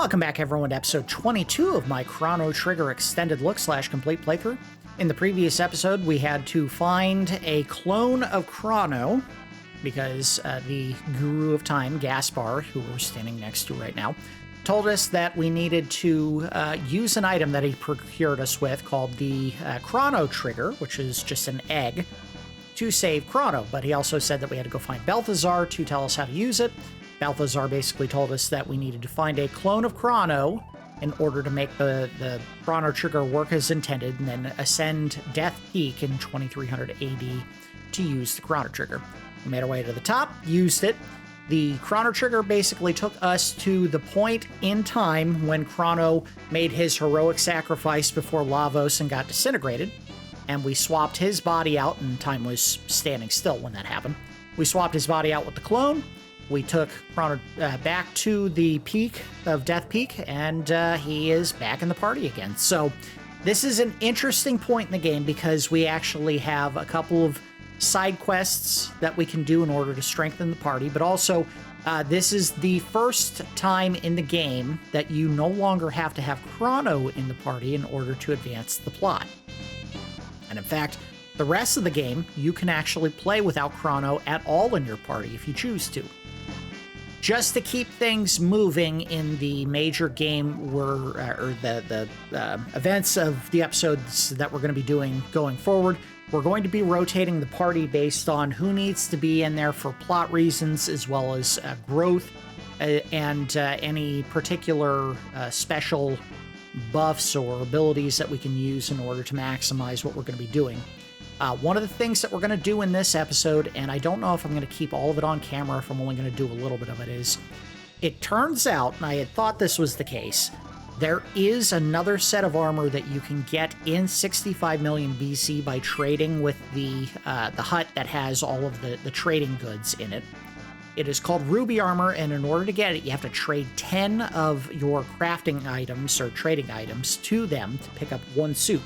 Welcome back, everyone, to episode 22 of my Chrono Trigger extended look / complete playthrough. In the previous episode, we had to find a clone of Crono because the Guru of Time, Gaspar, who we're standing next to right now, told us that we needed to use an item that he procured us with called the Chrono Trigger, which is just an egg, to save Crono. But he also said that we had to go find Balthazar to tell us how to use it. Balthazar basically told us that we needed to find a clone of Crono in order to make the Chrono Trigger work as intended, and then ascend Death Peak in 2300 AD to use the Chrono Trigger. We made our way to the top, used it. The Chrono Trigger basically took us to the point in time when Crono made his heroic sacrifice before Lavos and got disintegrated, and we swapped his body out, and time was standing still when that happened. We swapped his body out with the clone. We took Crono back to the peak of Death Peak, and he is back in the party again. So this is an interesting point in the game because we actually have a couple of side quests that we can do in order to strengthen the party, but also this is the first time in the game that you no longer have to have Crono in the party in order to advance the plot. And in fact, the rest of the game, you can actually play without Crono at all in your party if you choose to. Just to keep things moving in the major game, or the events of the episodes that we're going to be doing going forward, we're going to be rotating the party based on who needs to be in there for plot reasons, as well as growth and any particular special buffs or abilities that we can use in order to maximize what we're going to be doing. One of the things that we're going to do in this episode, and I don't know if I'm going to keep all of it on camera, if I'm only going to do a little bit of it, is it turns out, and I had thought this was the case, there is another set of armor that you can get in 65 million BC by trading with the hut that has all of the trading goods in it. It is called Ruby Armor, and in order to get it, you have to trade 10 of your crafting items or trading items to them to pick up one suit.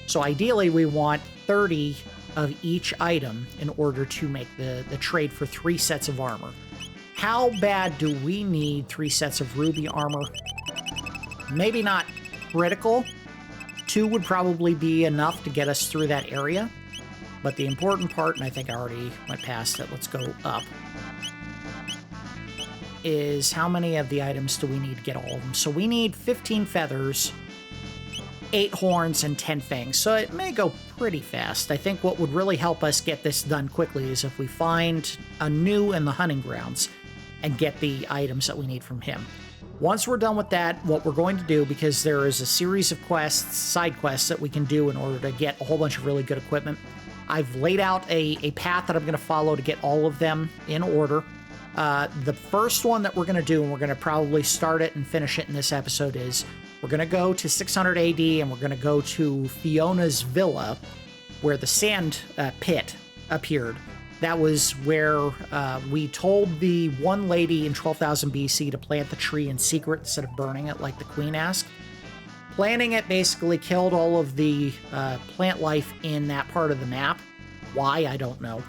So ideally, we want 30 of each item in order to make the trade for 3 sets of armor. How bad do we need 3 sets of ruby armor? Maybe not critical. 2 would probably be enough to get us through that area. But the important part, and I think I already went past it, let's go up, is how many of the items do we need to get all of them? So we need 15 feathers, 8 horns, and 10 fangs, so it may go pretty fast. I think what would really help us get this done quickly is if we find Anu in the hunting grounds and get the items that we need from him. Once we're done with that, what we're going to do, because there is a series of quests, side quests, that we can do in order to get a whole bunch of really good equipment, I've laid out a path that I'm going to follow to get all of them in order. The first one that we're going to do, and we're going to probably start it and finish it in this episode, is we're going to go to 600 AD and we're going to go to Fiona's villa where the sand pit appeared. That was where we told the one lady in 12,000 BC to plant the tree in secret instead of burning it like the queen asked. Planting it basically killed all of the plant life in that part of the map. Why, I don't know.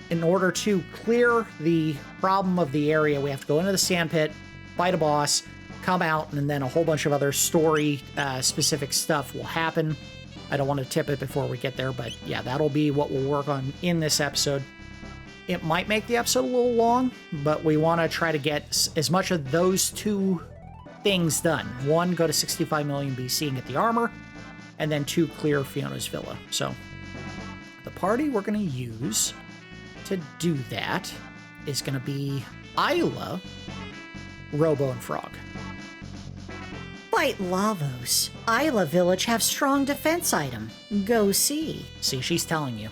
In order to clear the problem of the area, we have to go into the sand pit, fight a boss, come out, and then a whole bunch of other story-specific stuff will happen. I don't want to tip it before we get there, but yeah, that'll be what we'll work on in this episode. It might make the episode a little long, but we want to try to get as much of those 2 things done. 1, go to 65 million BC and get the armor, and then 2, clear Fiona's villa. So the party we're going to use to do that is going to be Ayla, Robo, and Frog. Fight Lavos. Ayla Village have strong defense item. Go see. See, she's telling you.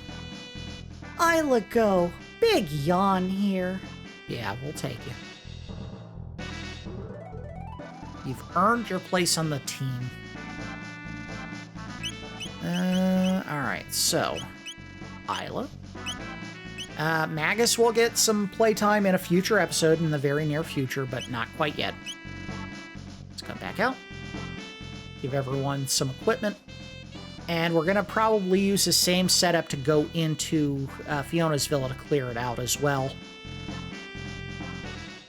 Ayla go. Big yawn here. Yeah, we'll take you. You've earned your place on the team. Alright, so Ayla. Magus will get some playtime in a future episode in the very near future, but not quite yet. Let's come back out. Give everyone some equipment. And we're going to probably use the same setup to go into Fiona's villa to clear it out as well.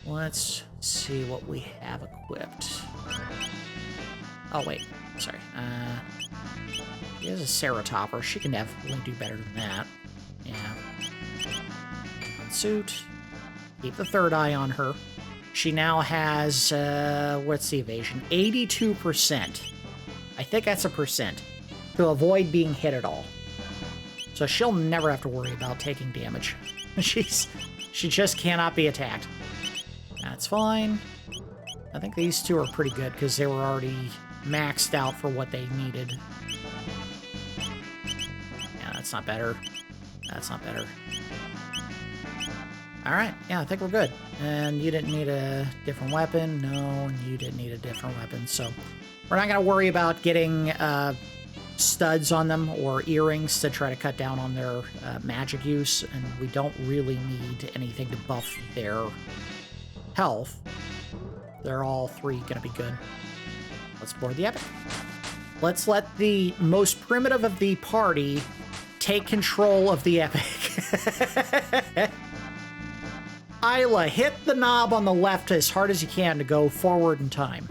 Let's see what we have equipped. Oh, wait. Sorry. He has a Ceratopper. She can definitely do better than that. Yeah. Suit. Keep the third eye on her. She now has, what's the evasion? 82%. I think that's a percent. To avoid being hit at all. So she'll never have to worry about taking damage. She just cannot be attacked. That's fine. I think these two are pretty good because they were already maxed out for what they needed. Yeah, that's not better. That's not better. Alright, yeah, I think we're good. And you didn't need a different weapon. No, and you didn't need a different weapon. So we're not going to worry about getting studs on them or earrings to try to cut down on their magic use. And we don't really need anything to buff their health. They're all three going to be good. Let's board the epic. Let's let the most primitive of the party take control of the epic. Ayla, hit the knob on the left as hard as you can to go forward in time.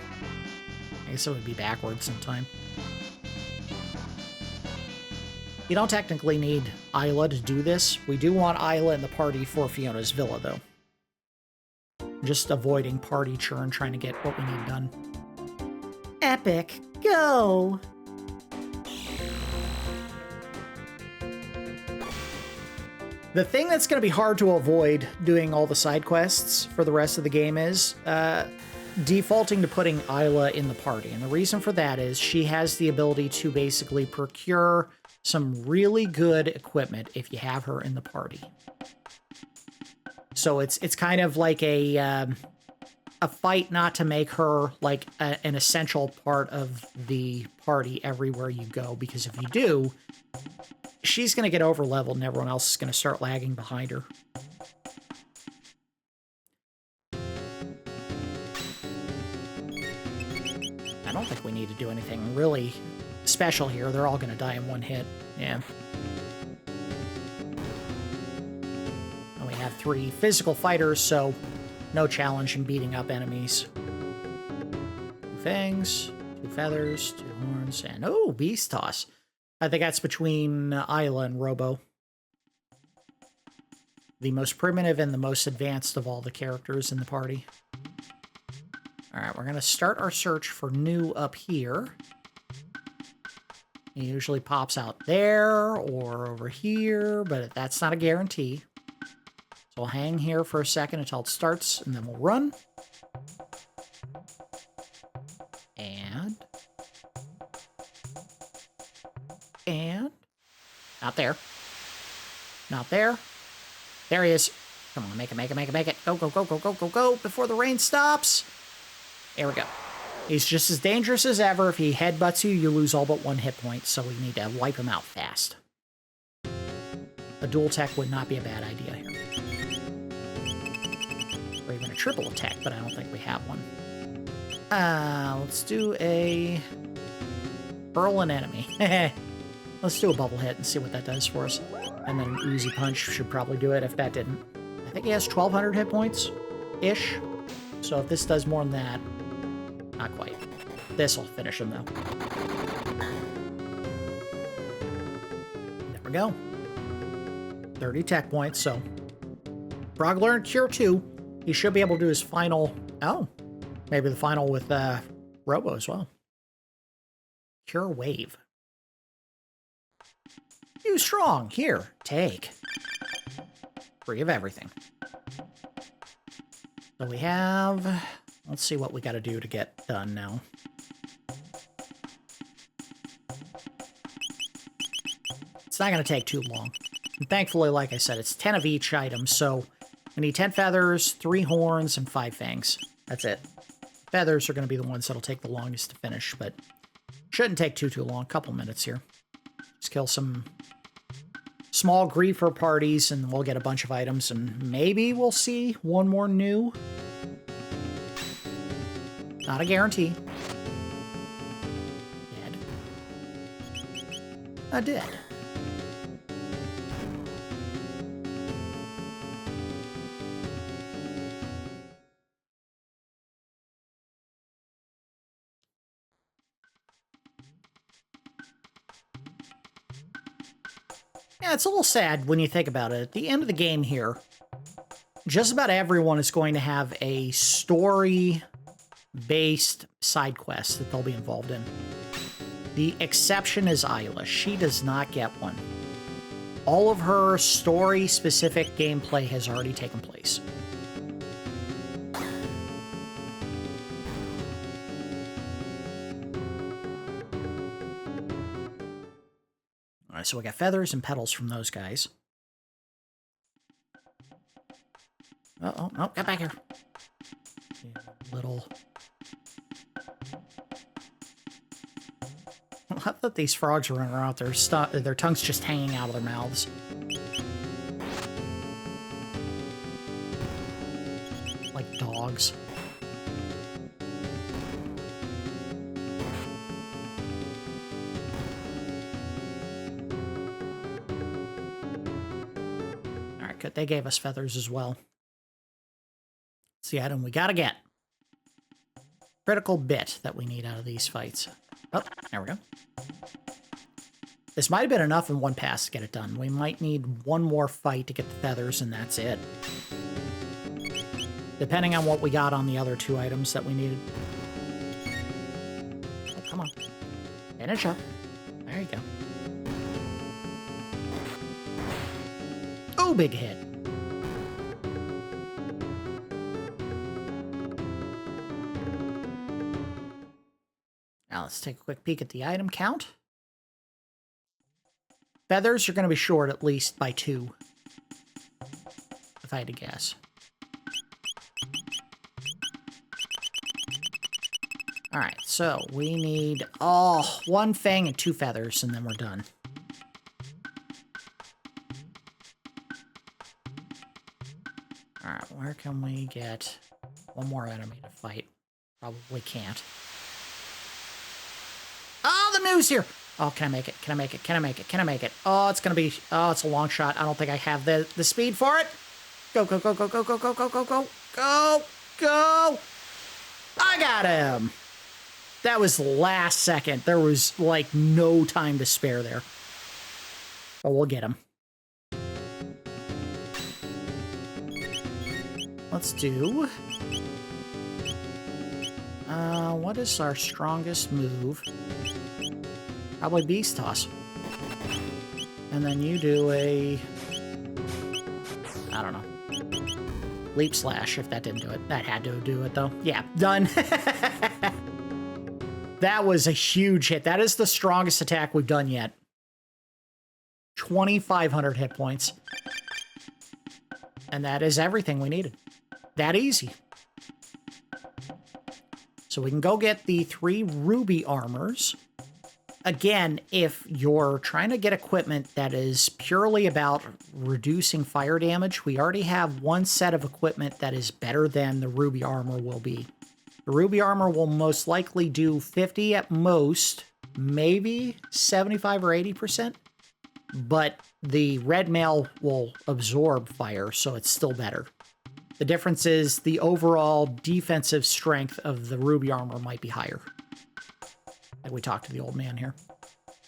I guess it would be backwards in time. You don't technically need Ayla to do this. We do want Ayla in the party for Fiona's villa, though. Just avoiding party churn, trying to get what we need done. Epic, go! The thing that's going to be hard to avoid doing all the side quests for the rest of the game is defaulting to putting Ayla in the party. And the reason for that is she has the ability to basically procure some really good equipment if you have her in the party. So it's kind of like a fight not to make her like an essential part of the party everywhere you go, because if you do, she's going to get over-leveled and everyone else is going to start lagging behind her. I don't think we need to do anything really special here. They're all going to die in one hit. Yeah. And we have 3 physical fighters, so no challenge in beating up enemies. 2 fangs, 2 feathers, 2 horns, and oh, beast toss. I think that's between Ayla and Robo. The most primitive and the most advanced of all the characters in the party. Alright, we're going to start our search for new up here. It usually pops out there or over here, but that's not a guarantee. So we'll hang here for a second until it starts, and then we'll run. And... not there. Not there. There he is. Come on, make it, make it, make it, make it. Go, go, go, go, go, go, go, before the rain stops. There we go. He's just as dangerous as ever. If he headbutts you, you lose all but 1 hit point, so we need to wipe him out fast. A dual attack would not be a bad idea here. Or even a triple attack, but I don't think we have one. Let's do a... hurl an enemy. Let's do a bubble hit and see what that does for us. And then an oozy punch should probably do it if that didn't. I think he has 1,200 hit points-ish. So if this does more than that, not quite. This'll finish him, though. There we go. 30 tech points, so... Frog learned Cure 2. He should be able to do his final... oh, maybe the final with Robo as well. Cure Wave. You strong. Here, take. Free of everything. So we have... let's see what we got to do to get done now. It's not going to take too long. And thankfully, like I said, it's 10 of each item, so we need 10 feathers, 3 horns, and 5 fangs. That's it. Feathers are going to be the ones that'll take the longest to finish, but shouldn't take too long. A couple minutes here. Just kill some small griefer parties, and we'll get a bunch of items, and maybe we'll see one more new. Not a guarantee. Dead. Dead. Yeah, it's a little sad when you think about it. At the end of the game here, just about everyone is going to have a story-based side quest that they'll be involved in. The exception is Ayla. She does not get one. All of her story-specific gameplay has already taken place. All right, so we got feathers and petals from those guys. Oh, get back here. Little... I love that these frogs are running around with their tongues just hanging out of their mouths. Like dogs. Alright, good. They gave us feathers as well. It's the item we gotta get. Critical bit that we need out of these fights. Oh, there we go. This might have been enough in one pass to get it done. We might need one more fight to get the feathers, and that's it. Depending on what we got on the other 2 items that we needed. Oh, come on. Finish up. There you go. Oh, big hit. Now let's take a quick peek at the item count. Feathers are going to be short at least by 2, if I had to guess. Alright, so we need, 1 fang and 2 feathers, and then we're done. Alright, where can we get one more enemy to fight? Probably can't. Oh, the news here! Oh, can I make it? Can I make it? Can I make it? Can I make it? Oh, it's gonna be... Oh, it's a long shot. I don't think I have the speed for it. Go, go, go, go, go, go, go, go, go, go. Go! Go! I got him! That was last second. There was, like, no time to spare there. But we'll get him. Let's do... what is our strongest move? Probably Beast Toss. And then you do a... I don't know. Leap Slash, if that didn't do it. That had to do it, though. Yeah, done. That was a huge hit. That is the strongest attack we've done yet. 2,500 hit points. And that is everything we needed. That easy. So we can go get the 3 ruby armors. Again, if you're trying to get equipment that is purely about reducing fire damage, we already have 1 set of equipment that is better than the ruby armor will be. The ruby armor will most likely do 50 at most, maybe 75 or 80%, but the red mail will absorb fire, so it's still better. The difference is the overall defensive strength of the ruby armor might be higher. Like we talked to the old man here.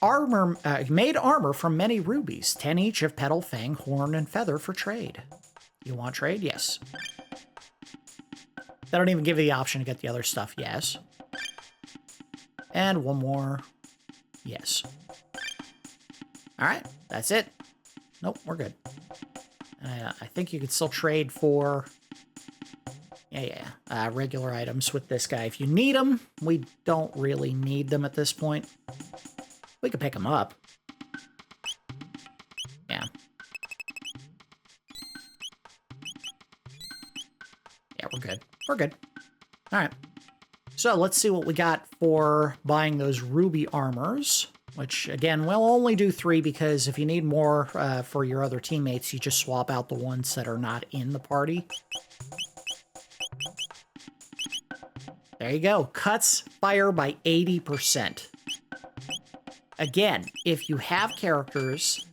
Armor, made armor from many rubies, 10 each of petal, fang, horn, and feather for trade. You want trade? Yes. They don't even give you the option to get the other stuff. Yes. And 1 more. Yes. All right, that's it. Nope, we're good. I think you could still trade for... regular items with this guy. If you need them, we don't really need them at this point. We could pick them up. Yeah. Yeah, we're good. We're good. All right. So let's see what we got for buying those ruby armors, which, again, we'll only do 3 because if you need more for your other teammates, you just swap out the ones that are not in the party. There you go. Cuts fire by 80%. Again, if you have characters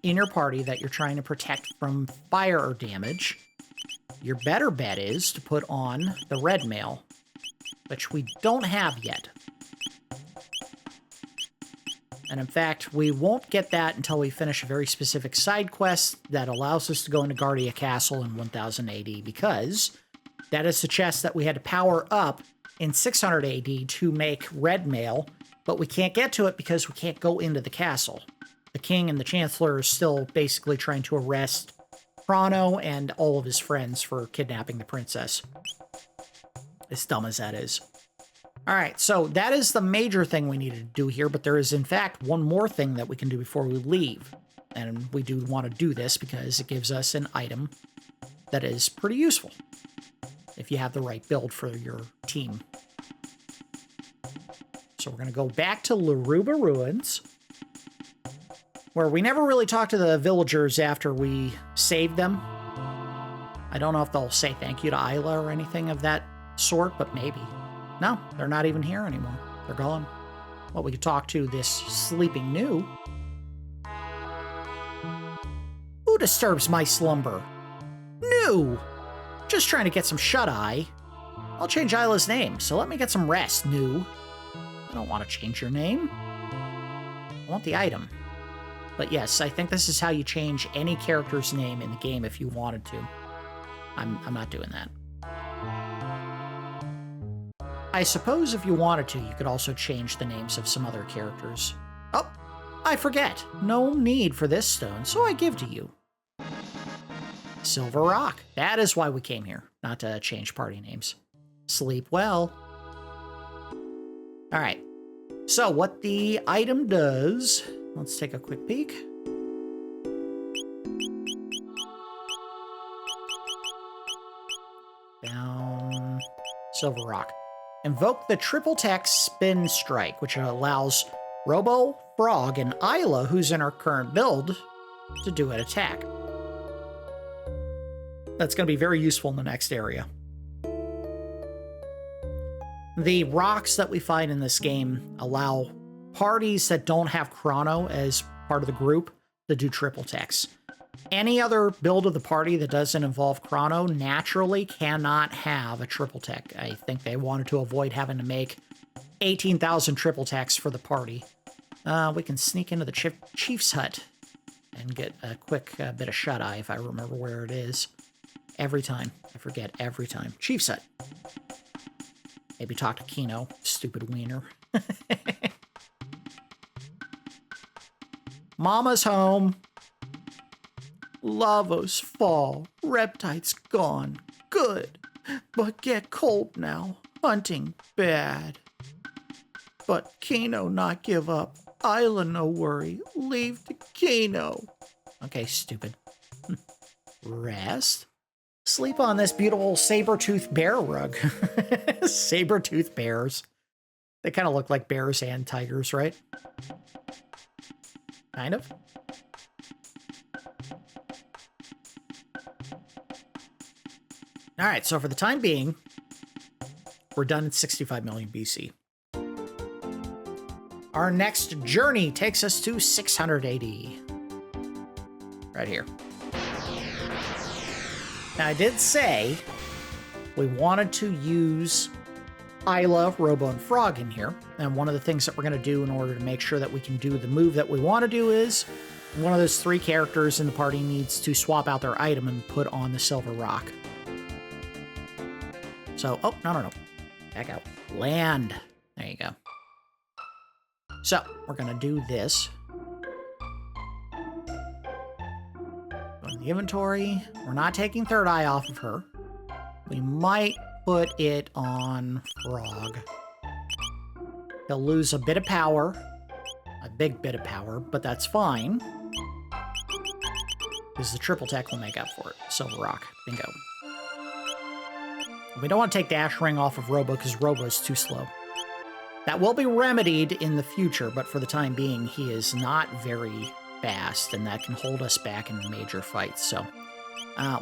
in your party that you're trying to protect from fire damage, your better bet is to put on the red mail, which we don't have yet. And in fact, we won't get that until we finish a very specific side quest that allows us to go into Guardia Castle in 1000 AD, because that is the chest that we had to power up in 600 AD to make red mail, but we can't get to it because we can't go into the castle. The king and the chancellor are still basically trying to arrest Crono and all of his friends for kidnapping the princess. As dumb as that is. All right, so that is the major thing we needed to do here, but there is, in fact, one more thing that we can do before we leave. And we do want to do this because it gives us an item that is pretty useful if you have the right build for your team. So we're going to go back to Laruba Ruins, where we never really talked to the villagers after we saved them. I don't know if they'll say thank you to Ayla or anything of that sort, but maybe. No, they're not even here anymore. They're gone. Well, we could talk to this sleeping New. Who disturbs my slumber? New! Just trying to get some shut-eye. I'll change Ayla's name, so let me get some rest, New. I don't want to change your name. I want the item. But yes, I think this is how you change any character's name in the game if you wanted to. I'm not doing that. I suppose if you wanted to, you could also change the names of some other characters. Oh, I forget. No need for this stone, so I give to you. Silver Rock. That is why we came here, not to change party names. Sleep well. All right. So what the item does, let's take a quick peek. Down. Silver Rock. Invoke the triple tech spin strike, which allows Robo, Frog, and Ayla, who's in our current build, to do an attack. That's going to be very useful in the next area. The rocks that we find in this game allow parties that don't have Crono as part of the group to do triple techs. Any other build of the party that doesn't involve Crono naturally cannot have a triple tech. I think they wanted to avoid having to make 18,000 triple techs for the party. We can sneak into the chief's hut and get a quick bit of shut-eye if I remember where it is. Every time. I forget every time. Chief's hut. Maybe talk to Kino, stupid wiener. Mama's home. Lavos fall. Reptites gone. Good. But get cold now. Hunting bad. But Kino not give up. Ayla no worry. Leave to Kino. Okay, stupid. Rest. Sleep on this beautiful saber-toothed bear rug. Saber-toothed bears. They kind of look like bears and tigers, right? Kind of. All right, so for the time being, we're done at 65 million BC. Our next journey takes us to 600 AD. Right here. Now, I did say we wanted to use Ayla, Robo, and Frog in here. And one of the things that we're going to do in order to make sure that we can do the move that we want to do is one of those three characters in the party needs to swap out their item and put on the silver rock. So, oh, no. Back out. Land. There you go. So, we're going to do this. Go in the inventory. We're not taking third eye off of her. We might put it on Frog. He'll lose a bit of power. A big bit of power, but that's fine. Because the triple tech will make up for it. Silver Rock. Bingo. We don't want to take Dash Ring off of Robo because Robo is too slow. That will be remedied in the future, but for the time being, he is not very fast, and that can hold us back in major fights. So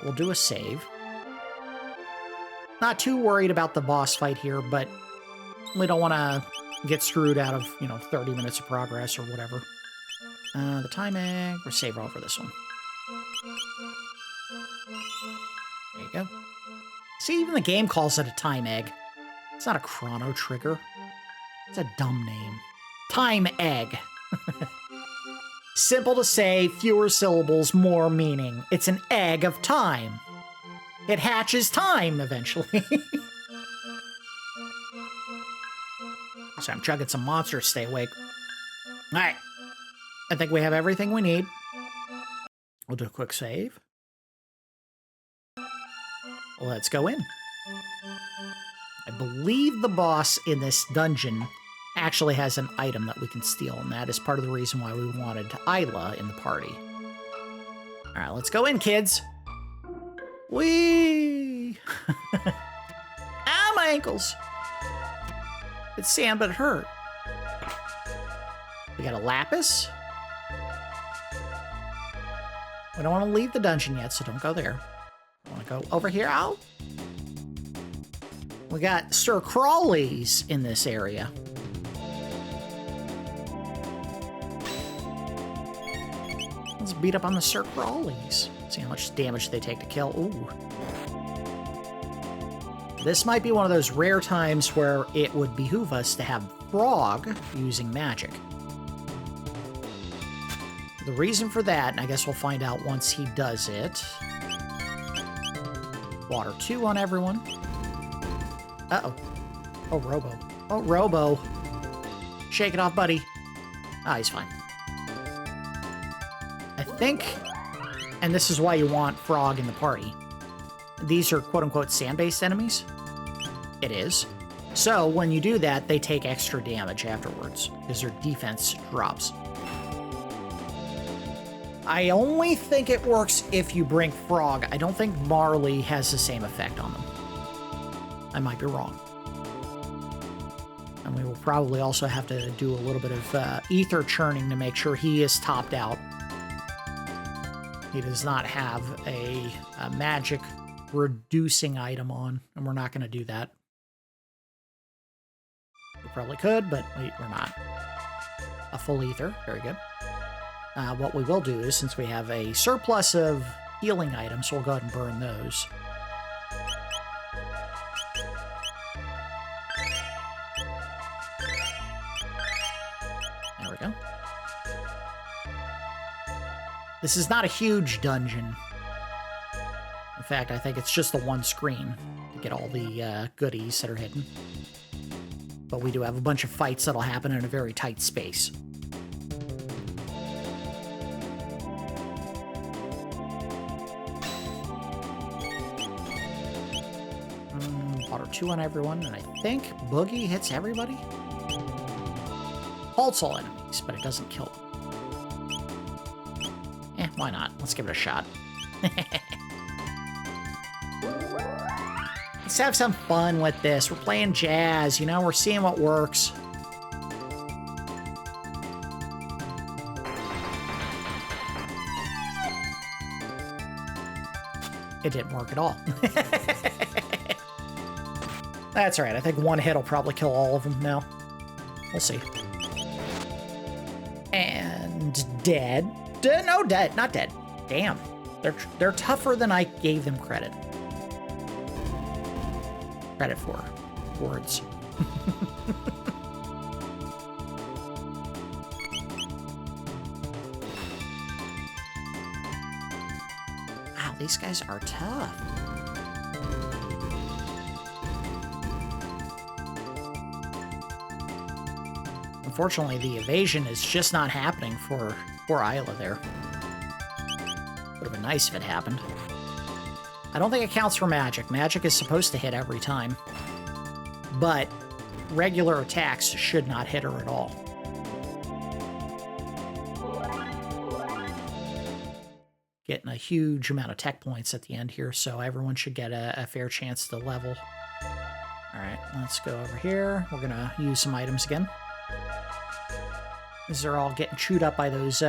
we'll do a save. Not too worried about the boss fight here, but we don't want to get screwed out of, 30 minutes of progress or whatever. The time egg, we'll save over this one. There you go. See, even the game calls it a time egg. It's not a Chrono Trigger. It's a dumb name. Time egg. Simple to say, fewer syllables, more meaning. It's an egg of time. It hatches time eventually. So I'm chugging some monsters to stay awake. All right. I think we have everything we need. We'll do a quick save. Let's go in. I believe the boss in this dungeon actually has an item that we can steal, and that is part of the reason why we wanted Ayla in the party. All right, let's go in, kids. Whee! Ah, my ankles. It's sand, but it hurt. We got a lapis. We don't want to leave the dungeon yet, so don't go there. I want to go over here. Ow! We got Sir Crawlies in this area. Let's beat up on the Sir Crawlies. See how much damage they take to kill. Ooh. This might be one of those rare times where it would behoove us to have Frog using magic. The reason for that, and I guess we'll find out once he does it. Water 2 on everyone. Uh-oh. Oh, Robo. Oh, Robo. Shake it off, buddy. Ah, he's fine. I think, and this is why you want Frog in the party, these are quote-unquote sand-based enemies. It is. So when you do that, they take extra damage afterwards, because their defense drops. I only think it works if you bring Frog. I don't think Marley has the same effect on them. I might be wrong. And we will probably also have to do a little bit of ether churning to make sure he is topped out. He does not have a magic reducing item on, and we're not going to do that. We probably could, but we're not. A full ether, very good. What we will do is, since we have a surplus of healing items, we'll go ahead and burn those. There we go. This is not a huge dungeon. In fact, I think it's just the one screen to get all the goodies that are hidden. But we do have a bunch of fights that'll happen in a very tight space. Water 2 on everyone, and I think Boogie hits everybody? Halts all enemies, but it doesn't kill them. Why not? Let's give it a shot. Let's have some fun with this. We're playing jazz, you know? We're seeing what works. It didn't work at all. That's all right. I think one hit will probably kill all of them now. We'll see. And dead. No, dead. Not dead. Damn. They're tougher than I gave them credit. Credit for words. Wow, these guys are tough. Unfortunately, the evasion is just not happening for Ayla there. Would have been nice if it happened. I don't think it counts for magic. Magic is supposed to hit every time. But regular attacks should not hit her at all. Getting a huge amount of tech points at the end here, so everyone should get a fair chance to level. Alright, let's go over here. We're going to use some items again. These are all getting chewed up by those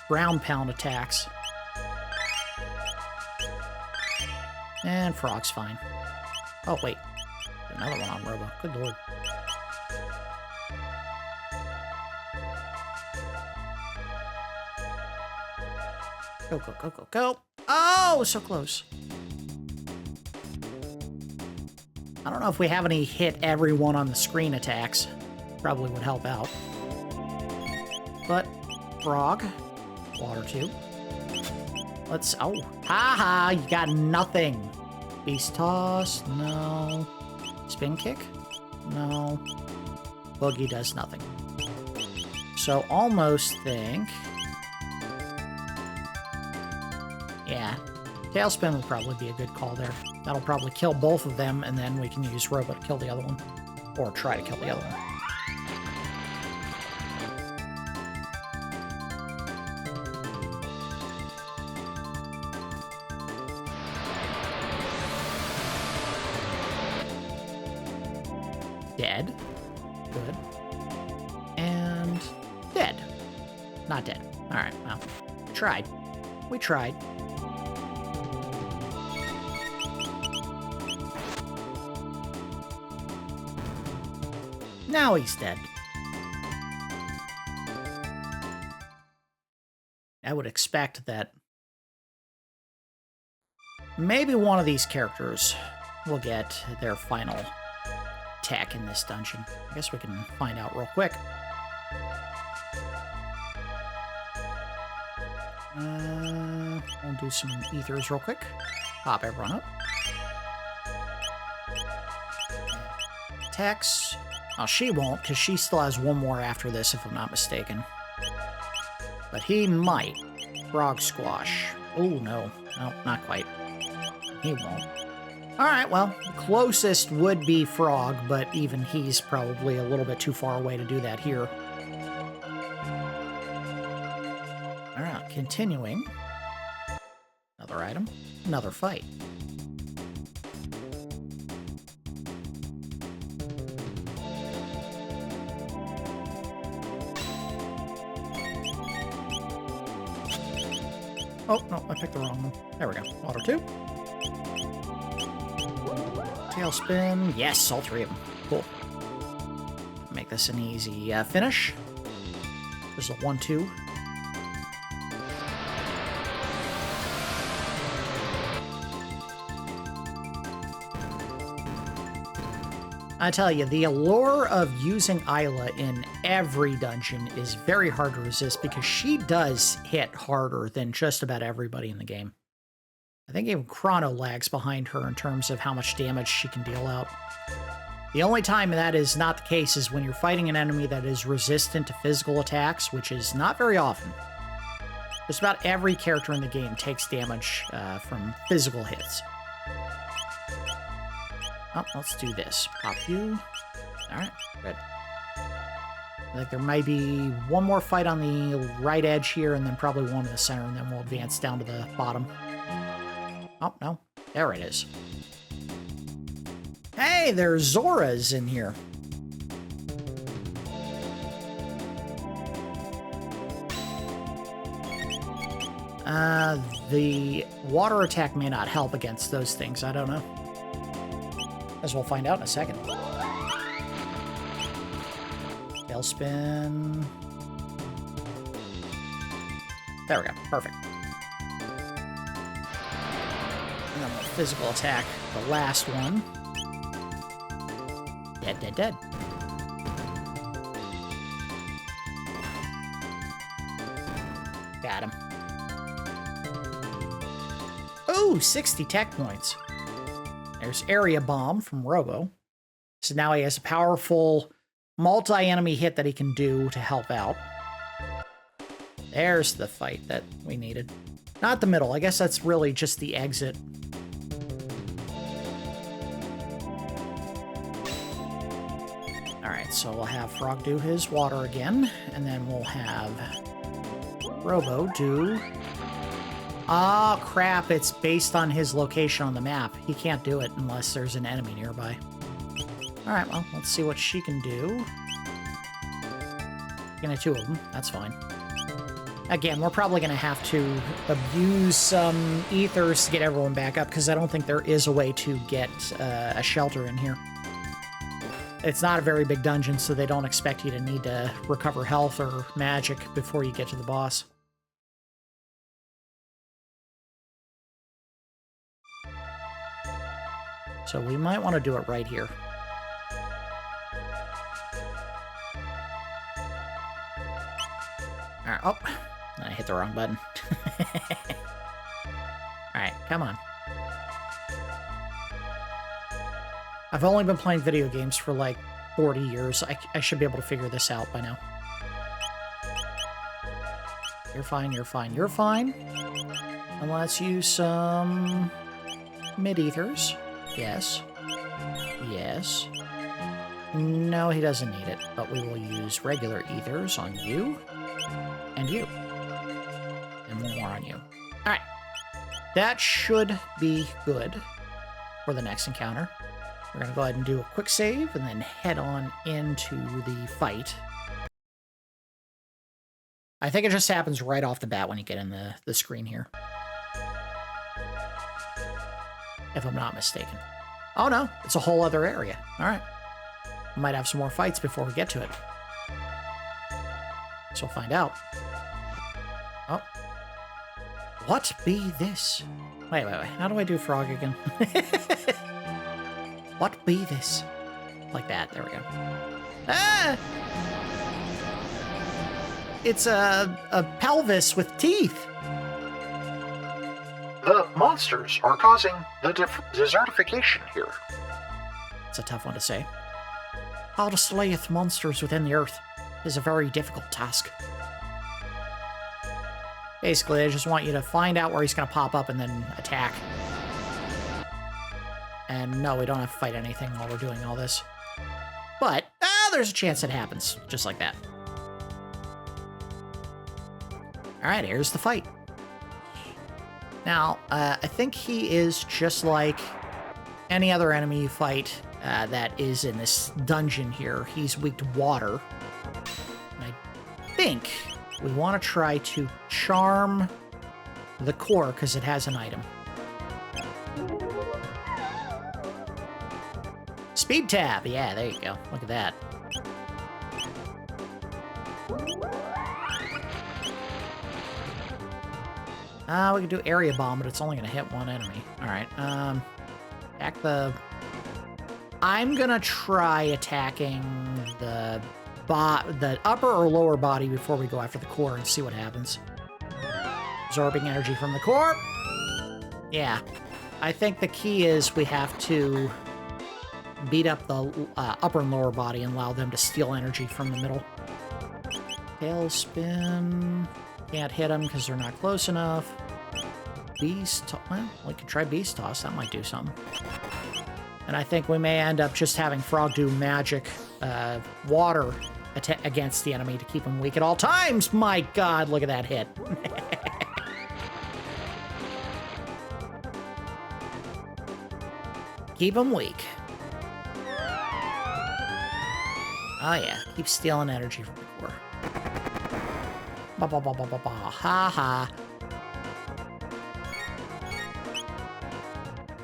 ground pound attacks. And Frog's fine. Oh, wait. Another one on Robo. Good lord. Go, go, go, go, go. Oh, so close. I don't know if we have any hit everyone on the screen attacks. Probably would help out. But, frog. Water tube. Let's... Oh, haha, you got nothing. Beast toss, no. Spin kick, no. Boogie does nothing. So, almost think... Yeah, Tailspin will probably be a good call there. That'll probably kill both of them, and then we can use Robo to kill the other one. Or try to kill the other one. Dead. Good. And dead. Not dead. Alright, well, tried. We tried. Now he's dead. I would expect that maybe one of these characters will get their final attack in this dungeon. I guess we can find out real quick. We'll do some ethers real quick. Pop everyone up. Attacks. Oh, she won't, because she still has one more after this, if I'm not mistaken. But he might. Frog squash. Oh, no. No, not quite. He won't. Alright, well, the closest would be frog, but even he's probably a little bit too far away to do that here. Alright, continuing. Another item. Another fight. Oh, no, I picked the wrong one. There we go. Water 2. Tailspin. Yes, all three of them. Cool. Make this an easy finish. There's a 1-2. I tell you, the allure of using Ayla in every dungeon is very hard to resist because she does hit harder than just about everybody in the game. I think even Crono lags behind her in terms of how much damage she can deal out. The only time that is not the case is when you're fighting an enemy that is resistant to physical attacks, which is not very often. Just about every character in the game takes damage from physical hits. Oh, let's do this. Pop you. Alright, good. I think there might be one more fight on the right edge here, and then probably one in the center, and then we'll advance down to the bottom. Oh, no. There it is. Hey, there's Zoras in here. The water attack may not help against those things. I don't know. As we'll find out in a second. Tailspin. There we go. Perfect. And then we'll physical attack the last one. Dead, dead, dead. Got him. Oh, 60 tech points. There's Area Bomb from Robo. So now he has a powerful multi-enemy hit that he can do to help out. There's the fight that we needed. Not the middle. I guess that's really just the exit. Alright, so we'll have Frog do his water again, and then we'll have Robo do... Ah, crap, it's based on his location on the map. He can't do it unless there's an enemy nearby. Alright, well, let's see what she can do. Gonna two of them, that's fine. Again, we're probably gonna have to abuse some ethers to get everyone back up, because I don't think there is a way to get a shelter in here. It's not a very big dungeon, so they don't expect you to need to recover health or magic before you get to the boss. So we might want to do it right here. Oh, I hit the wrong button. Alright, come on. I've only been playing video games for like 40 years. I should be able to figure this out by now. You're fine, you're fine, you're fine. And let's use some mid-ethers. Yes. Yes. No, he doesn't need it, but we will use regular ethers on you. And you. And one more on you. Alright. That should be good for the next encounter. We're going to go ahead and do a quick save and then head on into the fight. I think it just happens right off the bat when you get in the screen here. If I'm not mistaken. Oh no, it's a whole other area. Alright. Might have some more fights before we get to it. So we'll find out. Oh. What be this? Wait. How do I do frog again? What be this? Like that. There we go. Ah! It's a pelvis with teeth. The monsters are causing the desertification here. It's a tough one to say. How to slayeth monsters within the earth is a very difficult task. Basically, I just want you to find out where he's going to pop up and then attack. And no, we don't have to fight anything while we're doing all this. But, there's a chance it happens, just like that. Alright, here's the fight. Now, I think he is just like any other enemy you fight that is in this dungeon here. He's weak to water. And I think we want to try to charm the core because it has an item. Speed tab! Yeah, there you go. Look at that. We can do area bomb, but it's only going to hit one enemy. Alright, attack the... I'm going to try attacking the upper or lower body before we go after the core and see what happens. Absorbing energy from the core. Yeah. I think the key is we have to beat up the upper and lower body and allow them to steal energy from the middle. Tailspin. Can't hit them because they're not close enough. Beast Toss. Well, we could try Beast Toss. That might do something. And I think we may end up just having Frog do magic water against the enemy to keep him weak at all times. My god, look at that hit. Keep him weak. Oh yeah, keep stealing energy from the core. Ba ba ba ba ba ba. Ha ha.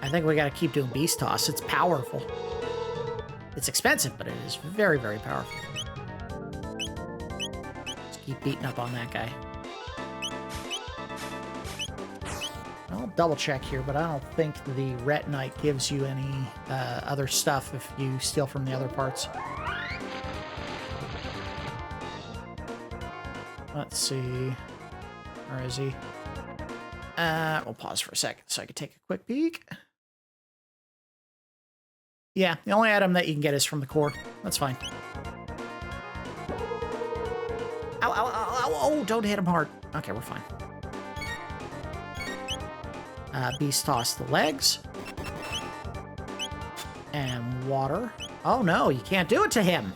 I think we gotta keep doing Beast Toss. It's powerful. It's expensive, but it is very, very powerful. Let's keep beating up on that guy. I'll double check here, but I don't think the Retinite gives you any other stuff if you steal from the other parts. Let's see. Where is he? We'll pause for a second so I can take a quick peek. Yeah, the only item that you can get is from the core. That's fine. Ow, ow, ow, ow, oh, don't hit him hard. Okay, we're fine. Beast Toss the legs. And water. Oh no, you can't do it to him.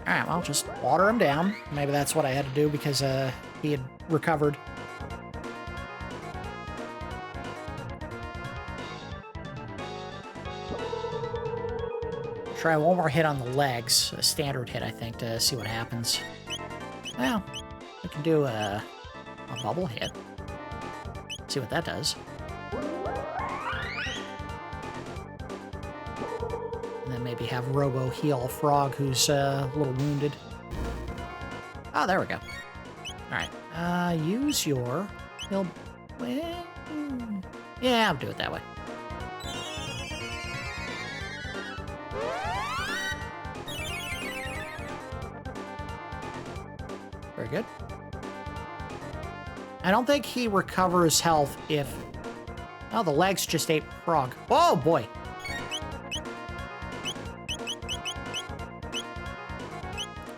Alright, well, just water him down. Maybe that's what I had to do because he had recovered. Try one more hit on the legs. A standard hit, I think, to see what happens. Well, we can do a bubble hit. See what that does. And then maybe have Robo heal Frog, who's a little wounded. Oh, there we go. Alright, use your... Yeah, I'll do it that way. Very good. I don't think he recovers health if... Oh, the legs just ate frog. Oh, boy.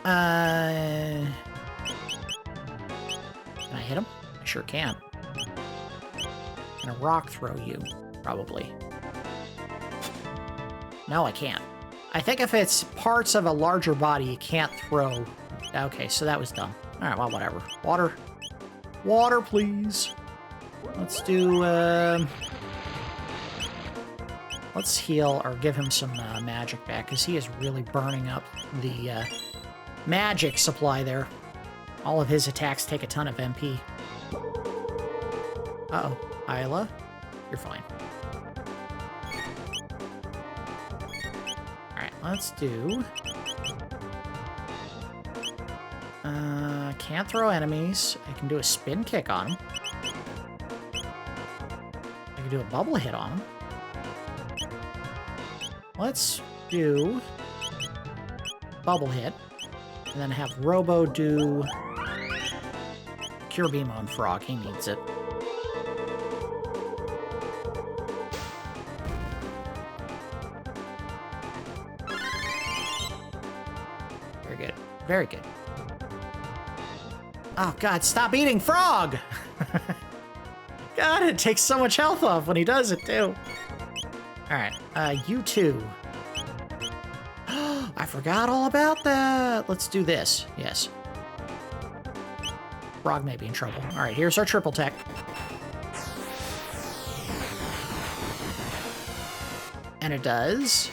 Can I hit him? I sure can. Can a rock throw you? Probably. No, I can't. I think if it's parts of a larger body, you can't throw. Okay, so that was dumb. All right, well, whatever. Water. Water, please. Let's do, let's heal or give him some magic back, because he is really burning up the magic supply there. All of his attacks take a ton of MP. Uh-oh. Ayla, you're fine. Alright, let's do... can't throw enemies. I can do a spin kick on him. I can do a bubble hit on him. Let's do bubble hit, and then have Robo do Cure Beam on Frog. He needs it. Very good. Very good. Oh, God, stop eating frog! God, it takes so much health off when he does it, too. Alright, you two. I forgot all about that. Let's do this. Yes. Frog may be in trouble. Alright, here's our triple tech. And it does...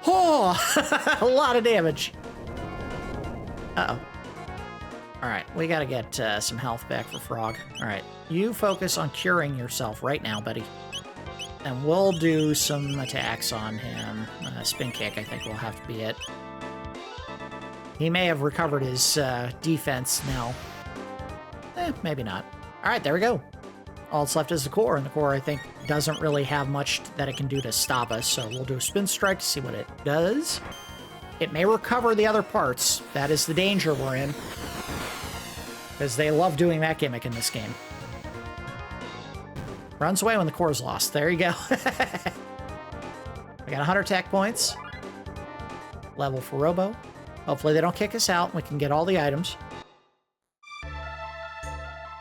Oh! A lot of damage. Uh-oh. Alright, we gotta get some health back for Frog. Alright, you focus on curing yourself right now, buddy. And we'll do some attacks on him. Spin kick, I think, will have to be it. He may have recovered his defense now. Maybe not. Alright, there we go. All that's left is the core, and the core, I think, doesn't really have much that it can do to stop us, so we'll do a spin strike to see what it does. It may recover the other parts. That is the danger we're in. Because they love doing that gimmick in this game. Runs away when the core's lost. There you go. I got 100 tech points. Level for Robo. Hopefully they don't kick us out and we can get all the items.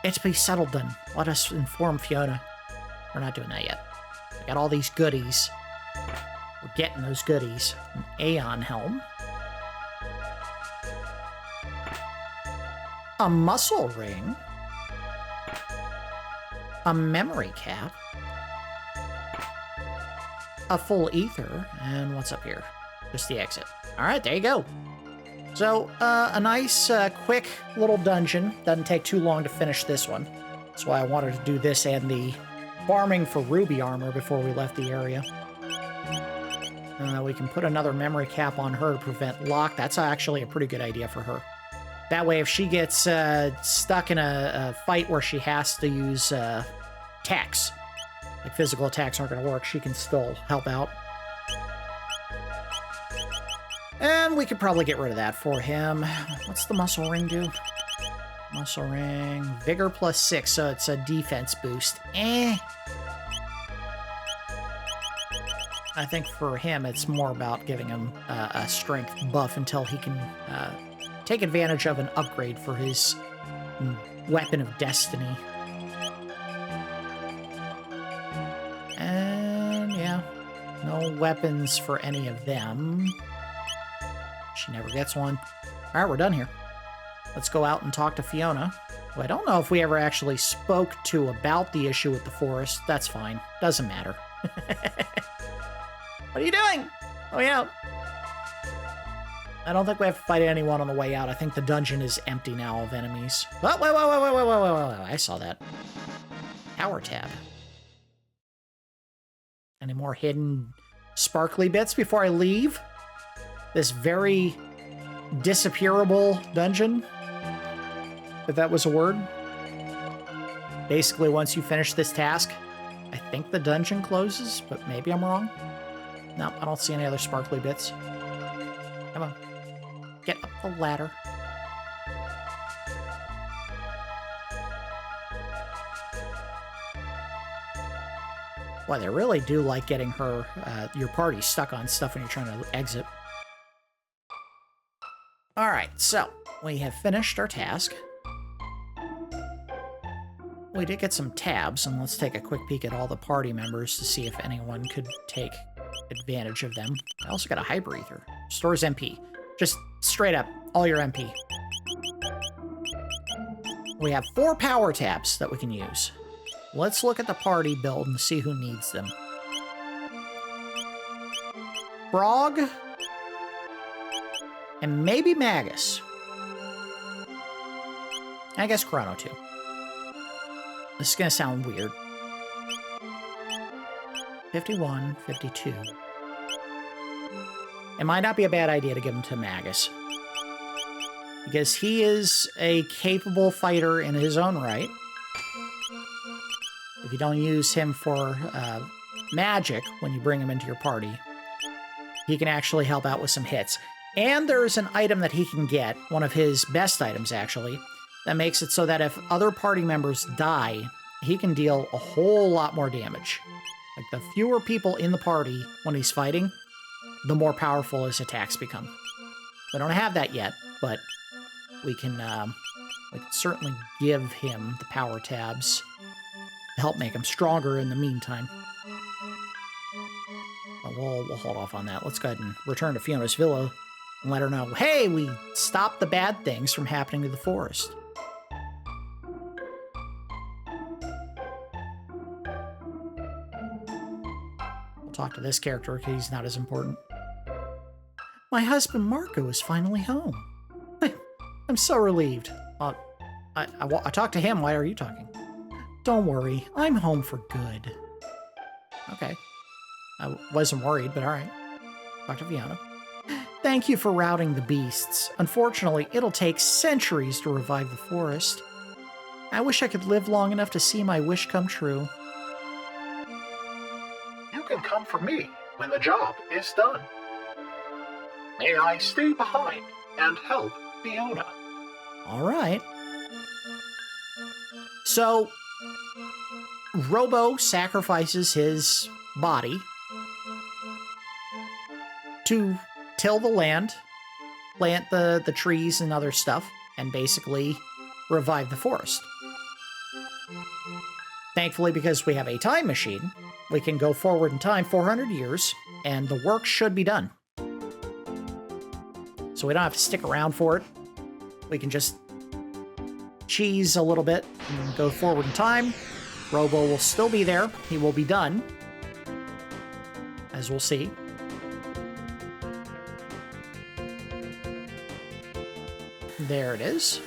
It's be settled then. Let us inform Fiona. We're not doing that yet. I got all these goodies. We're getting those goodies. An Aeon Helm. A muscle ring. A memory cap. A full ether. And what's up here? Just the exit. Alright, there you go. So, a nice, quick little dungeon. Doesn't take too long to finish this one. That's why I wanted to do this and the farming for ruby armor before we left the area. We can put another memory cap on her to prevent lock. That's actually a pretty good idea for her. That way, if she gets stuck in a fight where she has to use attacks, like physical attacks aren't going to work, she can still help out. And we could probably get rid of that for him. What's the muscle ring do? Muscle ring, vigor +6, so it's a defense boost. I think for him, it's more about giving him a strength buff until he can take advantage of an upgrade for his weapon of destiny. And yeah, no weapons for any of them. She never gets one. All right, we're done here. Let's go out and talk to Fiona, who I don't know if we ever actually spoke to about the issue with the forest. That's fine. Doesn't matter. What are you doing? Oh, yeah. I don't think we have to fight anyone on the way out. I think the dungeon is empty now of enemies. Oh, wait. I saw that. Power tab. Any more hidden sparkly bits before I leave? This very disappearable dungeon, if that was a word. Basically, once you finish this task, I think the dungeon closes, but maybe I'm wrong. No, I don't see any other sparkly bits. Come on. Get up the ladder. Boy, they really do like getting her, your party stuck on stuff when you're trying to exit. Alright, so we have finished our task. We did get some tabs, and let's take a quick peek at all the party members to see if anyone could take advantage of them. I also got a hyper ether. Stores MP. Just straight up, all your MP. We have 4 power tabs that we can use. Let's look at the party build and see who needs them. Frog. And maybe Magus. I guess Chrono too. This is going to sound weird. 51, 52. It might not be a bad idea to give him to Magus. Because he is a capable fighter in his own right. If you don't use him for magic when you bring him into your party, he can actually help out with some hits. And there's an item that he can get, one of his best items actually, that makes it so that if other party members die, he can deal a whole lot more damage. Like, the fewer people in the party when he's fighting, the more powerful his attacks become. We don't have that yet, but we can certainly give him the power tabs to help make him stronger in the meantime. But we'll hold off on that. Let's go ahead and return to Fiona's villa and let her know, hey, we stopped the bad things from happening to the forest. We'll talk to this character because he's not as important. My husband Marco is finally home. I'm so relieved. I talked to him. Why are you talking? Don't worry. I'm home for good. Okay. I wasn't worried, but all right. Talk to Fiona. Thank you for routing the beasts. Unfortunately, it'll take centuries to revive the forest. I wish I could live long enough to see my wish come true. You can come for me when the job is done. May I stay behind and help Fiona? All right. So, Robo sacrifices his body to till the land, plant the trees and other stuff, and basically revive the forest. Thankfully, because we have a time machine, we can go forward in time 400 years, and the work should be done. So we don't have to stick around for it. We can just cheese a little bit and go forward in time. Robo will still be there. He will be done, as we'll see. There it is.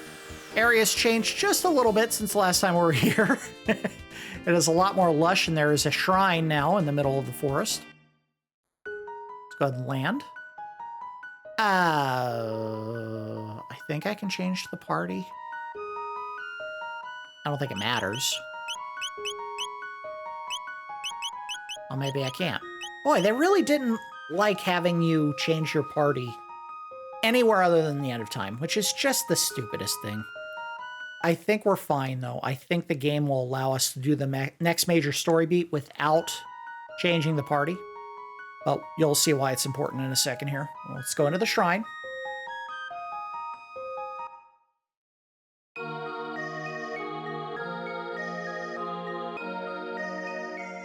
Area's changed just a little bit since the last time we were here. It is a lot more lush, and there is a shrine now in the middle of the forest. Let's go ahead and land. I think I can change the party. I don't think it matters. Well, maybe I can't. Boy, they really didn't like having you change your party anywhere other than the end of time, which is just the stupidest thing. I think we're fine, though. I think the game will allow us to do the next major story beat without changing the party. But you'll see why it's important in a second here. Let's go into the shrine.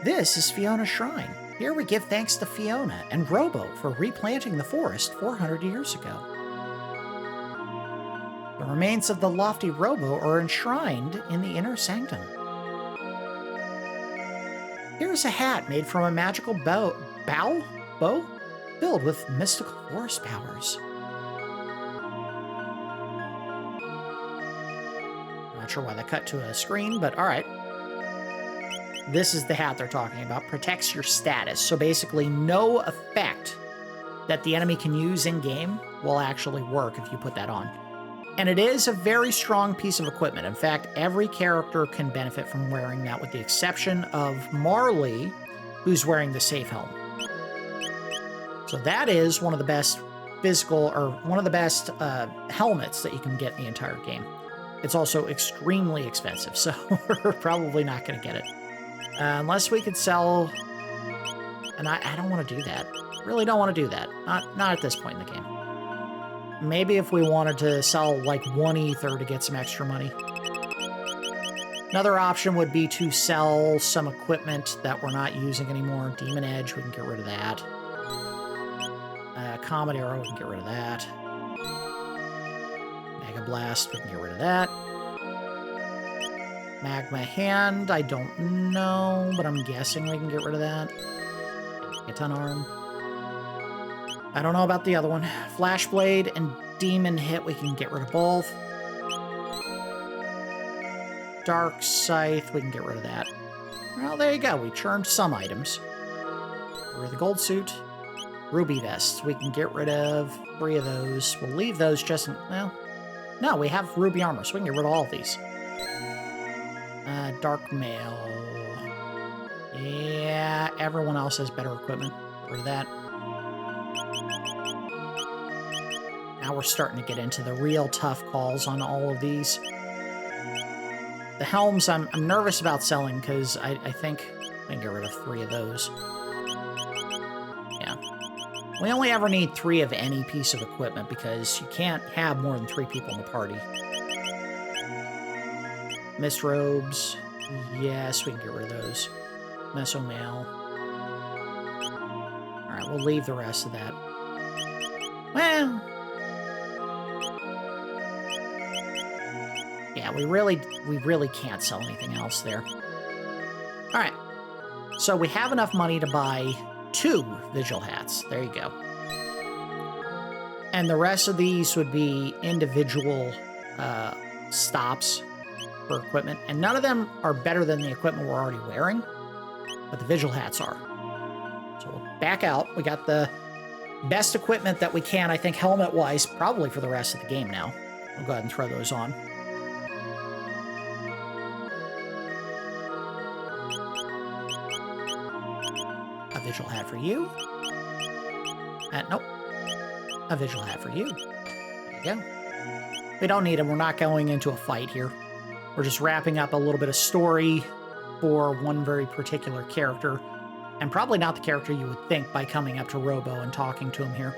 This is Fiona's shrine. Here we give thanks to Fiona and Robo for replanting the forest 400 years ago. The remains of the lofty Robo are enshrined in the inner sanctum. Here's a hat made from a magical bow filled with mystical forest powers. Not sure why they cut to a screen, but all right. This is the hat they're talking about. Protects your status. So basically, no effect that the enemy can use in-game will actually work if you put that on. And it is a very strong piece of equipment. In fact, every character can benefit from wearing that, with the exception of Marley, who's wearing the safe helm. So that is one of the best helmets that you can get in the entire game. It's also extremely expensive, so we're probably not going to get it. Unless we could sell... And I don't want to do that. Really don't want to do that. Not at this point in the game. Maybe if we wanted to sell, like, 1 ether to get some extra money. Another option would be to sell some equipment that we're not using anymore. Demon Edge, we can get rid of that. Comet Arrow, we can get rid of that. Mega Blast, we can get rid of that. Magma Hand, I don't know, but I'm guessing we can get rid of that. Ton Arm. I don't know about the other one. Flash Blade and Demon Hit, we can get rid of both. Dark Scythe, we can get rid of that. Well, there you go. We churned some items. Get rid of the Gold Suit. Ruby Vests, we can get rid of 3 of those. We'll leave those just in... Well, no, we have Ruby Armor, so we can get rid of all of these. Dark Mail. Yeah, everyone else has better equipment. Get rid of that. Now we're starting to get into the real tough calls on all of these. The helms, I'm nervous about selling because I think I can get rid of 3 of those. Yeah. We only ever need 3 of any piece of equipment because you can't have more than 3 people in the party. Mist Robes. Yes, we can get rid of those. Mesomail. Alright, we'll leave the rest of that. Well... Yeah, we really can't sell anything else there. Alright. So we have enough money to buy 2 Vigil Hats. There you go. And the rest of these would be individual stops for equipment. And none of them are better than the equipment we're already wearing. But the Vigil Hats are. So we'll back out. We got the best equipment that we can, I think, helmet-wise, probably for the rest of the game now. We'll go ahead and throw those on. A Vigil Hat for you. Nope. A Vigil Hat for you. There you go. We don't need them. We're not going into a fight here. We're just wrapping up a little bit of story for one very particular character, and probably not the character you would think by coming up to Robo and talking to him here.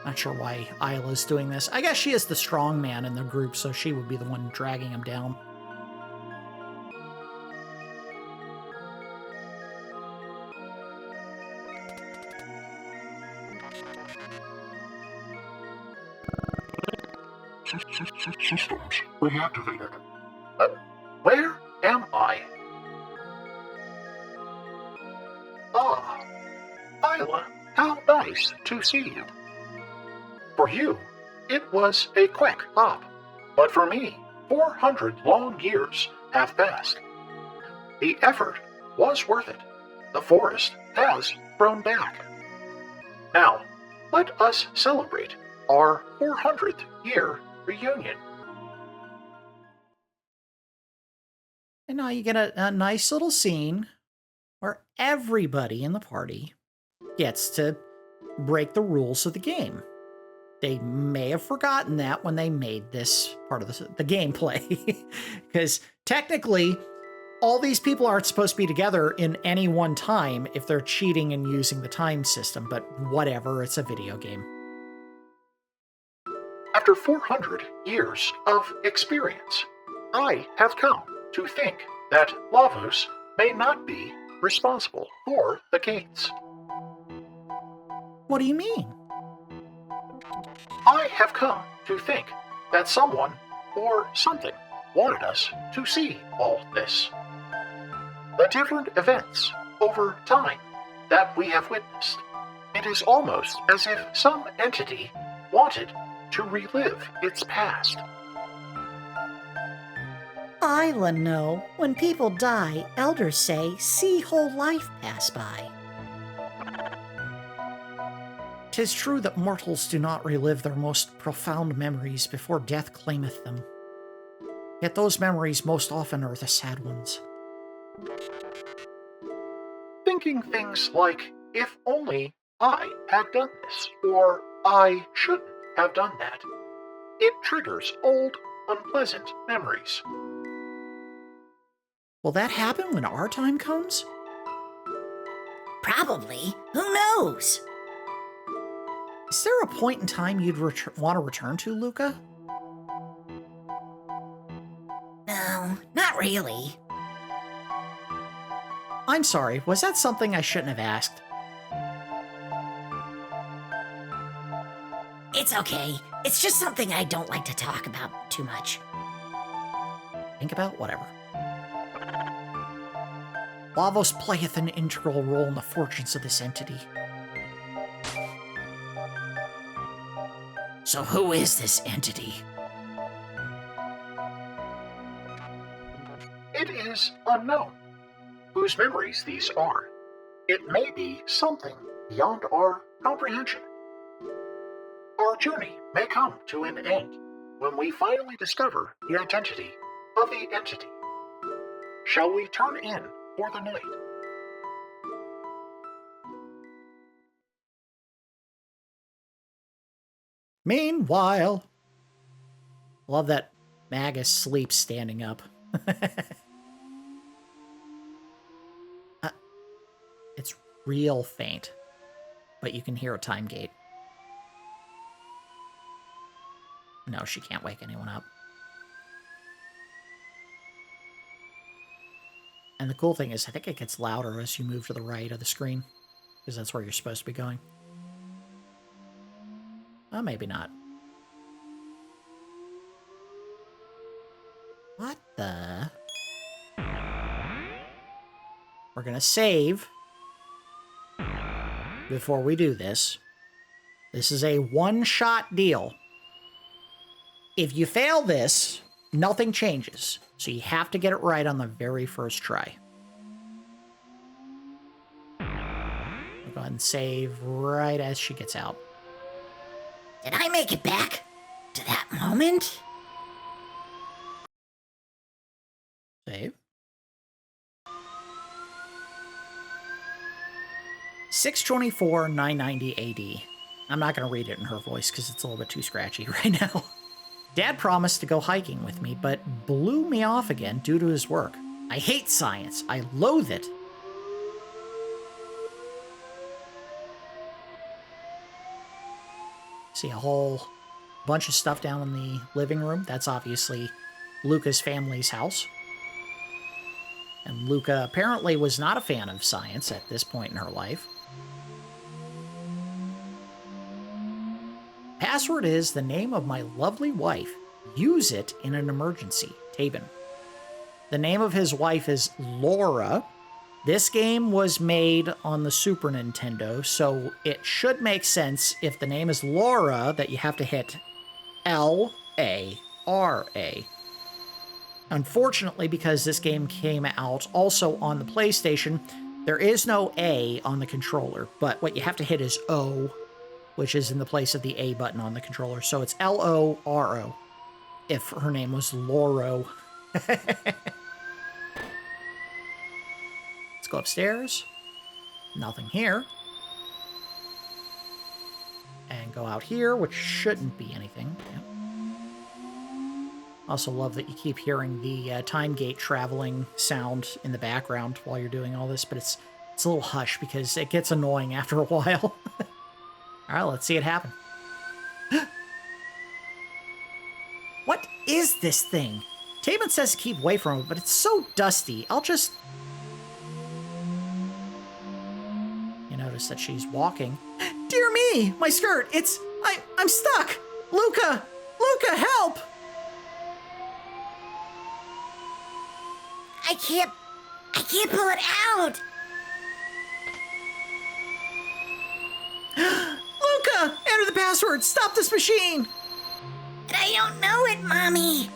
Not sure why Ayla's doing this. I guess she is the strong man in the group, so she would be the one dragging him down. Systems reactivated. Where am I? Ah, Ayla, how nice to see you. For you, it was a quick hop, but for me, 400 long years have passed. The effort was worth it. The forest has grown back. Now, let us celebrate our 400th year reunion. And now you get a nice little scene where everybody in the party gets to break the rules of the game. They may have forgotten that when they made this part of the gameplay. Because technically, all these people aren't supposed to be together in any one time if they're cheating and using the time system, but whatever, it's a video game. After 400 years of experience, I have come to think that Lavos may not be responsible for the gates. What do you mean? I have come to think that someone or something wanted us to see all this. The different events over time that we have witnessed. It is almost as if some entity wanted to relive its past. Ayla know. When people die, elders say, see whole life pass by. 'Tis true that mortals do not relive their most profound memories before death claimeth them. Yet those memories most often are the sad ones. Thinking things like, if only I had done this, or I shouldn't have done that. It triggers old unpleasant memories. Will that happen when our time comes? Probably. Who knows? Is there a point in time you'd want to return to, Luca? No, not really. I'm sorry, was that something I shouldn't have asked? It's okay. It's just something I don't like to talk about too much. Think about whatever. Lavos playeth an integral role in the fortunes of this entity. So who is this entity? It is unknown whose memories these are. It may be something beyond our comprehension. Our journey may come to an end when we finally discover the identity of the entity. Shall we turn in for the night? Meanwhile, love that Magus sleeps standing up. It's real faint, but you can hear a time gate. No, she can't wake anyone up. And the cool thing is, I think it gets louder as you move to the right of the screen, because that's where you're supposed to be going. Oh, maybe not. What the? We're gonna save before we do this. This is a one-shot deal. If you fail this, nothing changes. So you have to get it right on the very first try. We'll go ahead and save right as she gets out. Did I make it back to that moment? Save. 624, 990 AD. I'm not going to read it in her voice because it's a little bit too scratchy right now. Dad promised to go hiking with me, but blew me off again due to his work. I hate science. I loathe it. See a whole bunch of stuff down in the living room. That's obviously Luca's family's house. And Luca apparently was not a fan of science at this point in her life. Password is the name of my lovely wife. Use it in an emergency. Tabin. The name of his wife is Laura. This game was made on the Super Nintendo, so it should make sense if the name is Laura that you have to hit L-A-R-A. Unfortunately, because this game came out also on the PlayStation, there is no A on the controller, but what you have to hit is O, which is in the place of the A button on the controller. So it's L-O-R-O, if her name was Loro. Let's go upstairs. Nothing here. And go out here, which shouldn't be anything. Yep. Also love that you keep hearing the time gate traveling sound in the background while you're doing all this, but it's a little hush because it gets annoying after a while. All right, let's see it happen. What is this thing? Taman says to keep away from it, but it's so dusty. I'll just... You notice that she's walking. Dear me, my skirt, I'm stuck. Luca, help. I can't pull it out. Luca, enter the password. Stop this machine. But I don't know it, Mommy.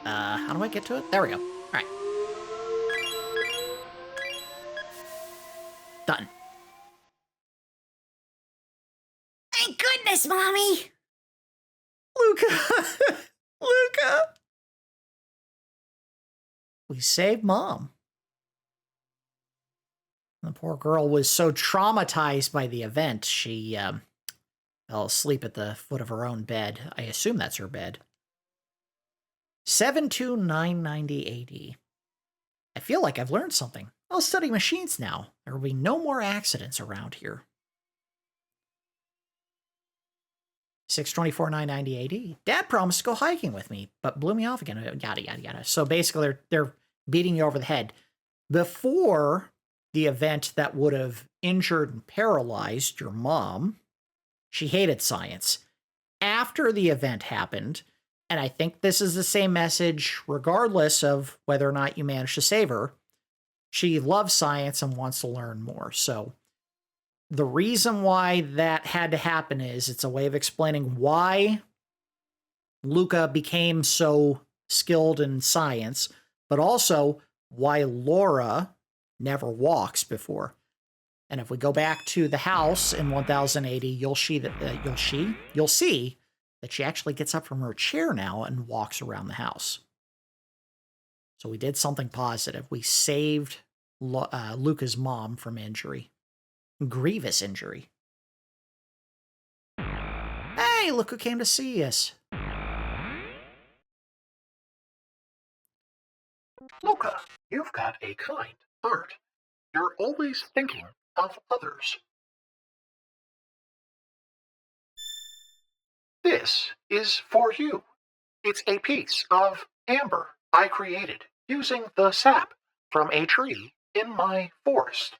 How do I get to it? There we go. All right. Done. Thank goodness, Mommy. Luca. Luca. We saved Mom. The poor girl was so traumatized by the event, she fell asleep at the foot of her own bed. I assume that's her bed. 72990 AD. I feel like I've learned something. I'll study machines now. There will be no more accidents around here. 624,990 AD. Dad promised to go hiking with me, but blew me off again. Yada, yada, yada. So basically, they're beating you over the head. Before the event that would have injured and paralyzed your mom, she hated science. After the event happened, and I think this is the same message regardless of whether or not you managed to save her, she loves science and wants to learn more. So the reason why that had to happen is it's a way of explaining why Luca became so skilled in science, but also why Laura never walks before. And if we go back to the house in 1080, you'll see that she actually gets up from her chair now and walks around the house. So we did something positive. We saved Luca's mom from injury. Grievous injury. Hey, look who came to see us. Luca, you've got a kind heart. You're always thinking of others. This is for you. It's a piece of amber I created using the sap from a tree in my forest.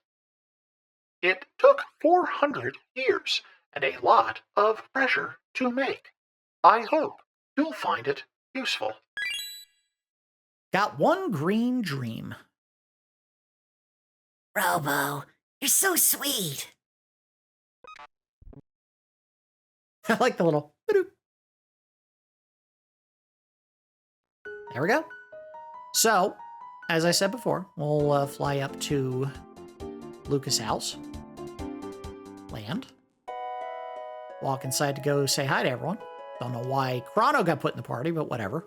It took 400 years and a lot of pressure to make. I hope you'll find it useful. Got one green dream. Robo, you're so sweet. I like the little... There we go. So, as I said before, we'll fly up to Luca's house. Land. Walk inside to go say hi to everyone. Don't know why Crono got put in the party, but whatever.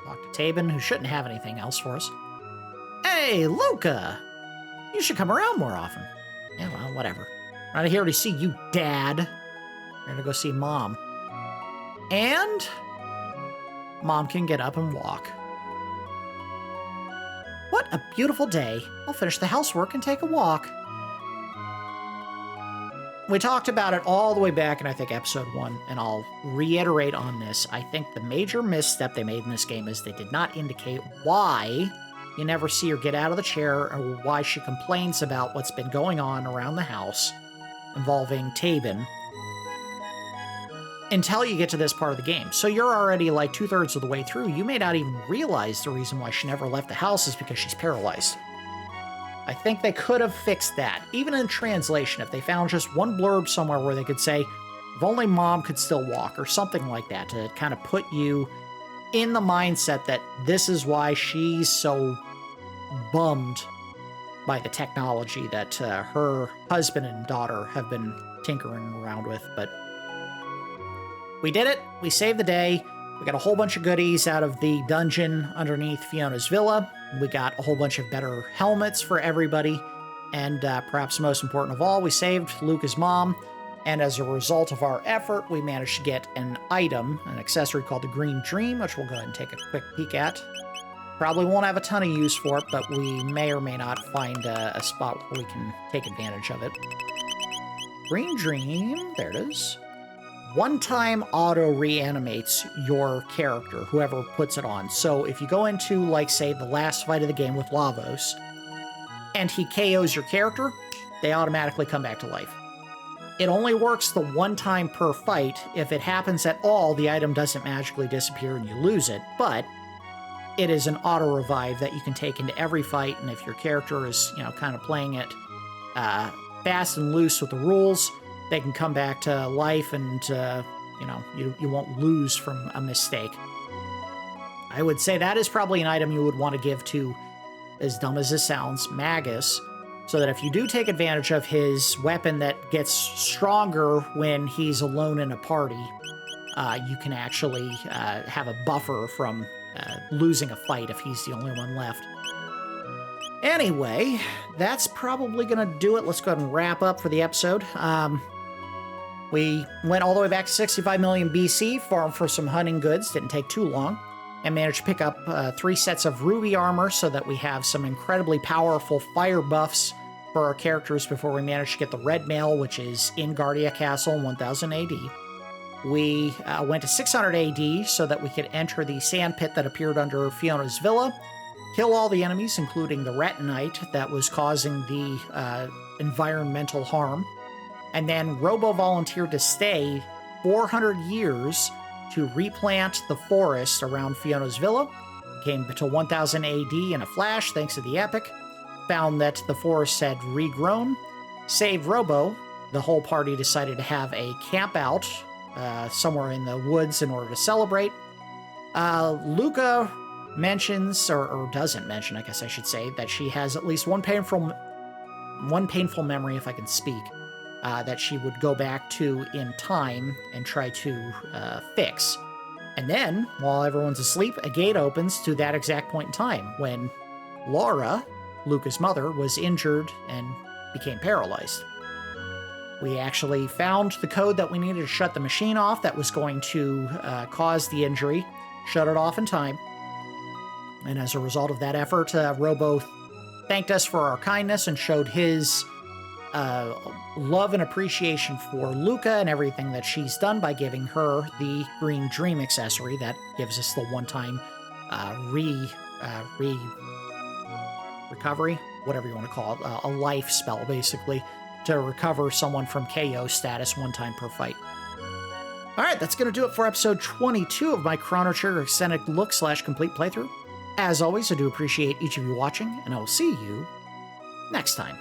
Talk to Tabin, who shouldn't have anything else for us. Hey, Luca! You should come around more often. Yeah, well, whatever. Right here to see you, Dad. I'm gonna go see Mom. And Mom can get up and walk. What a beautiful day. I'll finish the housework and take a walk. We talked about it all the way back in, I think, episode 1, and I'll reiterate on this. I think the major misstep they made in this game is they did not indicate why you never see her get out of the chair or why she complains about what's been going on around the house involving Tabin until you get to this part of the game. So you're already like 2/3 of the way through. You may not even realize the reason why she never left the house is because she's paralyzed. I think they could have fixed that. Even in translation, if they found just one blurb somewhere where they could say, if only Mom could still walk, or something like that, to kind of put you in the mindset that this is why she's so bummed by the technology that her husband and daughter have been tinkering around with. But we did it. We saved the day. We got a whole bunch of goodies out of the dungeon underneath Fiona's villa. We got a whole bunch of better helmets for everybody. And perhaps most important of all, we saved Luca's mom. And as a result of our effort, we managed to get an item, an accessory called the Green Dream, which we'll go ahead and take a quick peek at. Probably won't have a ton of use for it, but we may or may not find a spot where we can take advantage of it. Green Dream, there it is. One-time auto reanimates your character, whoever puts it on. So if you go into, like, say, the last fight of the game with Lavos, and he KOs your character, they automatically come back to life. It only works the one time per fight. If it happens at all, the item doesn't magically disappear and you lose it, but it is an auto revive that you can take into every fight, and if your character is, kind of playing it fast and loose with the rules, they can come back to life and, you won't lose from a mistake. I would say that is probably an item you would want to give to, as dumb as this sounds, Magus, so that if you do take advantage of his weapon that gets stronger when he's alone in a party, you can actually have a buffer from losing a fight if he's the only one left. Anyway, that's probably going to do it. Let's go ahead and wrap up for the episode. We went all the way back to 65 million BC, farmed for some hunting goods, didn't take too long, and managed to pick up 3 sets of ruby armor so that we have some incredibly powerful fire buffs for our characters before we manage to get the red mail, which is in Guardia Castle in 1000 AD. We went to 600 AD so that we could enter the sand pit that appeared under Fiona's villa, kill all the enemies, including the retinite that was causing the environmental harm, and then Robo volunteered to stay 400 years to replant the forest around Fiona's villa. Came to 1000 AD in a flash thanks to the epic, found that the forest had regrown, saved Robo. The whole party decided to have a camp out somewhere in the woods in order to celebrate. Luca mentions, or doesn't mention, I guess I should say, that she has at least one painful memory, if I can speak, that she would go back to in time and try to fix. And then, while everyone's asleep, a gate opens to that exact point in time when Laura, Luca's mother, was injured and became paralyzed. We actually found the code that we needed to shut the machine off that was going to cause the injury, shut it off in time. And as a result of that effort, Robo thanked us for our kindness and showed his love and appreciation for Luca and everything that she's done by giving her the green dream accessory that gives us the one-time recovery, whatever you want to call it, a life spell, basically, to recover someone from KO status one time per fight. All right, that's going to do it for episode 22 of my Chrono Trigger extended look/complete playthrough. As always, I do appreciate each of you watching, and I will see you next time.